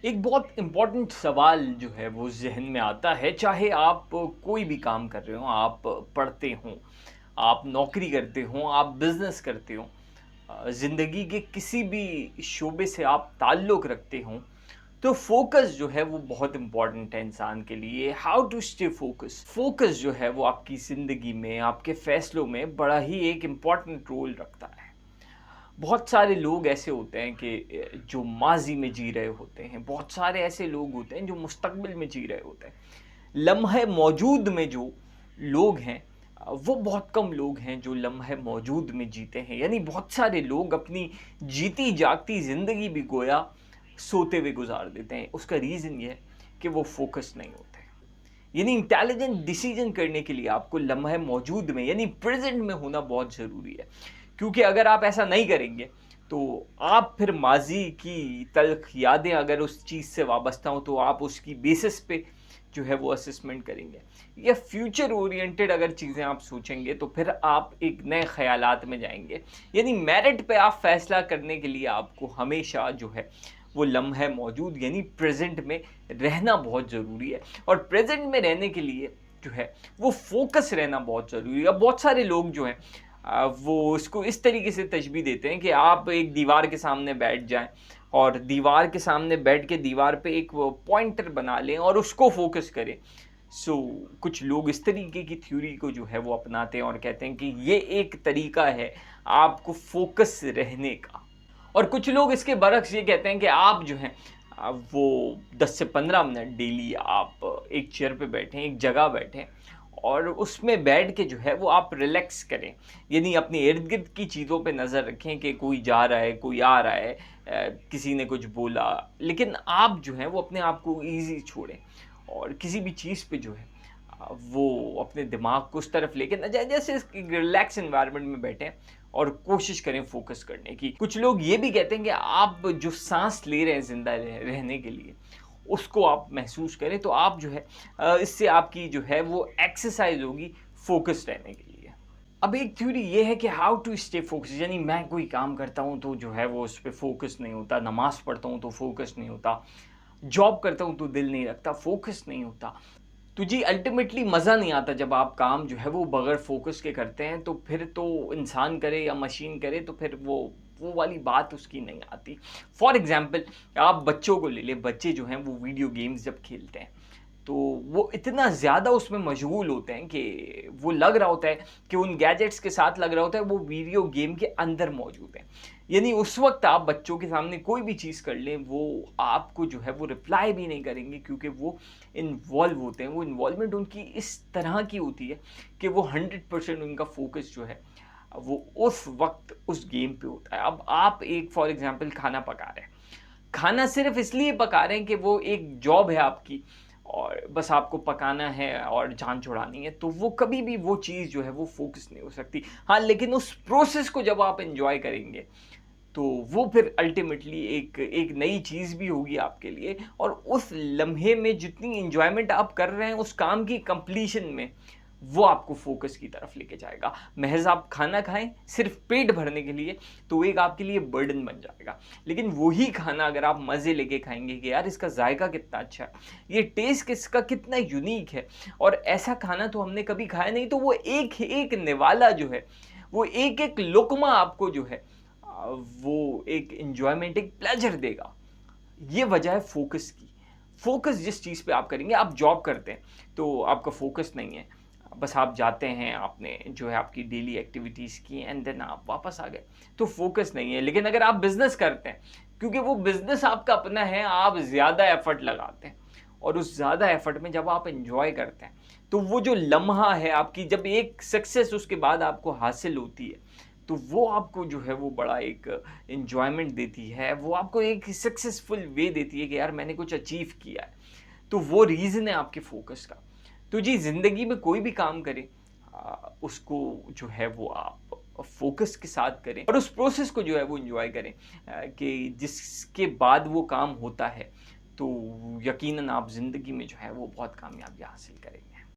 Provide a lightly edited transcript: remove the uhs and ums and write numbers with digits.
एक बहुत इम्पोर्टेंट सवाल जो है वो ज़हन में आता है, चाहे आप कोई भी काम कर रहे हो, आप पढ़ते हों, आप नौकरी करते हों, आप बिज़नेस करते हों, ज़िंदगी के किसी भी शोबे से आप ताल्लुक़ रखते हों, तो फ़ोकस जो है वो बहुत इम्पोर्टेंट है इंसान के लिए। How to stay focus? Focus जो है वो आपकी ज़िंदगी में, आपके फ़ैसलों में बड़ा ही एक इम्पोर्टेंट रोल रखता है। बहुत सारे लोग ऐसे होते हैं कि जो माज़ी में जी रहे होते हैं, बहुत सारे ऐसे लोग होते हैं जो मुस्तक़बिल में जी रहे होते हैं। लम्हे मौजूद में जो लोग हैं वो बहुत कम लोग हैं जो लम्हे मौजूद में जीते हैं। यानी बहुत सारे लोग अपनी जीती जागती ज़िंदगी भी गोया सोते हुए गुज़ार देते हैं। उसका रीज़न ये है कि वो फ़ोकस नहीं होते। यानी इंटेलिजेंट डिसीजन करने के लिए आपको लम्हे मौजूद में यानी प्रेजेंट में होना बहुत ज़रूरी है, क्योंकि अगर आप ऐसा नहीं करेंगे तो आप फिर माजी की तल्ख यादें अगर उस चीज़ से वाबस्ता हो तो आप उसकी बेसिस पे जो है वो असेसमेंट करेंगे, या फ्यूचर ओरिएंटेड अगर चीज़ें आप सोचेंगे तो फिर आप एक नए ख्यालात में जाएंगे। यानी मेरिट पे आप फैसला करने के लिए आपको हमेशा जो है वो लम्हे मौजूद यानी प्रेजेंट में रहना बहुत ज़रूरी है। और प्रेजेंट में रहने के लिए जो है वो फोकस रहना बहुत ज़रूरी है। अब बहुत सारे लोग जो हैं वो इसको इस तरीके से तशबीह देते हैं कि आप एक दीवार के सामने बैठ जाएं और दीवार के सामने बैठ के दीवार पे एक वो पॉइंटर बना लें और उसको फोकस करें। सो कुछ लोग इस तरीके की थ्योरी को जो है वो अपनाते हैं और कहते हैं कि ये एक तरीका है आपको फोकस रहने का। और कुछ लोग इसके बरक्स ये कहते हैं कि आप जो हैं वो 10 से 15 मिनट डेली आप एक चेयर पे बैठें, एक जगह बैठें और उसमें बैठ के जो है वो आप रिलैक्स करें। यानी अपने इर्द-गिर्द की चीज़ों पे नज़र रखें कि कोई जा रहा है, कोई आ रहा है, किसी ने कुछ बोला, लेकिन आप जो हैं वो अपने आप को ईज़ी छोड़ें और किसी भी चीज़ पे जो है वो अपने दिमाग को उस तरफ लेके ना जाए, जैसे रिलैक्स एनवायरनमेंट में बैठें और कोशिश करें फ़ोकस करने की। कुछ लोग ये भी कहते हैं कि आप जो साँस ले रहे हैं ज़िंदा रहने के लिए, उसको आप महसूस करें, तो आप जो है इससे आपकी जो है वो एक्सरसाइज़ होगी फ़ोकस्ड रहने के लिए। अब एक थ्योरी ये है कि हाउ टू स्टे फ़ोकस्ड, यानी मैं कोई काम करता हूँ तो जो है वो उस पे फ़ोकस नहीं होता, नमाज़ पढ़ता हूँ तो फ़ोकस नहीं होता, जॉब करता हूँ तो दिल नहीं लगता, फ़ोकस नहीं होता। तो जी अल्टीमेटली मज़ा नहीं आता जब आप काम जो है वो बगैर फ़ोकस के करते हैं, तो फिर तो इंसान करे या मशीन करे तो फिर वो वाली बात उसकी नहीं आती। फॉर एग्ज़ाम्पल आप बच्चों को ले लें, बच्चे जो हैं वो वीडियो गेम्स जब खेलते हैं, तो वो इतना ज़्यादा उसमें मशगूल होते हैं कि वो लग रहा होता है कि उन गैजेट्स के साथ लग रहा होता है वो वीडियो गेम के अंदर मौजूद हैं। यानी उस वक़्त आप बच्चों के सामने कोई भी चीज़ कर लें, वो आपको जो है वो रिप्लाई भी नहीं करेंगे, क्योंकि वो इन्वॉल्व होते हैं। वो इन्वॉल्वमेंट उनकी इस तरह की होती है कि वो 100% उनका फ़ोकस जो है वो उस वक़्त उस गेम पे होता है। अब आप एक फॉर एग्ज़ाम्पल खाना पका रहे हैं। खाना सिर्फ़ इसलिए पका रहे हैं कि वो एक जॉब है आपकी और बस आपको पकाना है और जान छुड़ानी है, तो वो कभी भी वो चीज़ जो है वो फ़ोकस नहीं हो सकती। हाँ, लेकिन उस प्रोसेस को जब आप एन्जॉय करेंगे, तो वो फिर अल्टीमेटली एक एक नई चीज़ भी होगी आपके लिए, और उस लम्हे में जितनी एन्जॉयमेंट आप कर रहे हैं उस काम की कंप्लीशन में, वो आपको फ़ोकस की तरफ लेके जाएगा। महज़ आप खाना खाएँ सिर्फ़ पेट भरने के लिए, तो एक आपके लिए बर्डन बन जाएगा। लेकिन वही खाना अगर आप मज़े लेके खाएँगे कि यार इसका ज़ायका कितना अच्छा है, ये टेस्ट इसका कितना यूनिक है और ऐसा खाना तो हमने कभी खाया नहीं, तो वो एक-एक निवाला जो है, वो एक-एक लुक़मा आपको जो है वो एक एन्जॉयमेंट, एक प्लेज़र देगा। ये वजह है फ़ोकस की। फ़ोकस जिस चीज़ पे आप करेंगे, आप जॉब करते हैं, तो आपका फ़ोकस नहीं है। बस आप जाते हैं, आपने जो है आपकी डेली एक्टिविटीज़ की एंड देन आप वापस आ गए, तो फ़ोकस नहीं है। लेकिन अगर आप बिज़नेस करते हैं, क्योंकि वो बिज़नेस आपका अपना है, आप ज़्यादा एफ़र्ट लगाते हैं और उस ज़्यादा एफ़र्ट में जब आप एन्जॉय करते हैं, तो वो जो लम्हा है आपकी, जब एक सक्सेस उसके बाद आपको हासिल होती है, तो वो आपको जो है वो बड़ा एक एन्जॉयमेंट देती है, वो आपको एक सक्सेसफुल वे देती है कि यार मैंने कुछ अचीव किया है। तो वो रीज़न है आपके फ़ोकस का। तो जी ज़िंदगी में कोई भी काम करें, उसको जो है वो आप फ़ोकस के साथ करें और उस प्रोसेस को जो है वो एन्जॉय करें, कि जिसके बाद वो काम होता है, तो यकीनन आप ज़िंदगी में जो है वो बहुत कामयाबी हासिल करेंगे।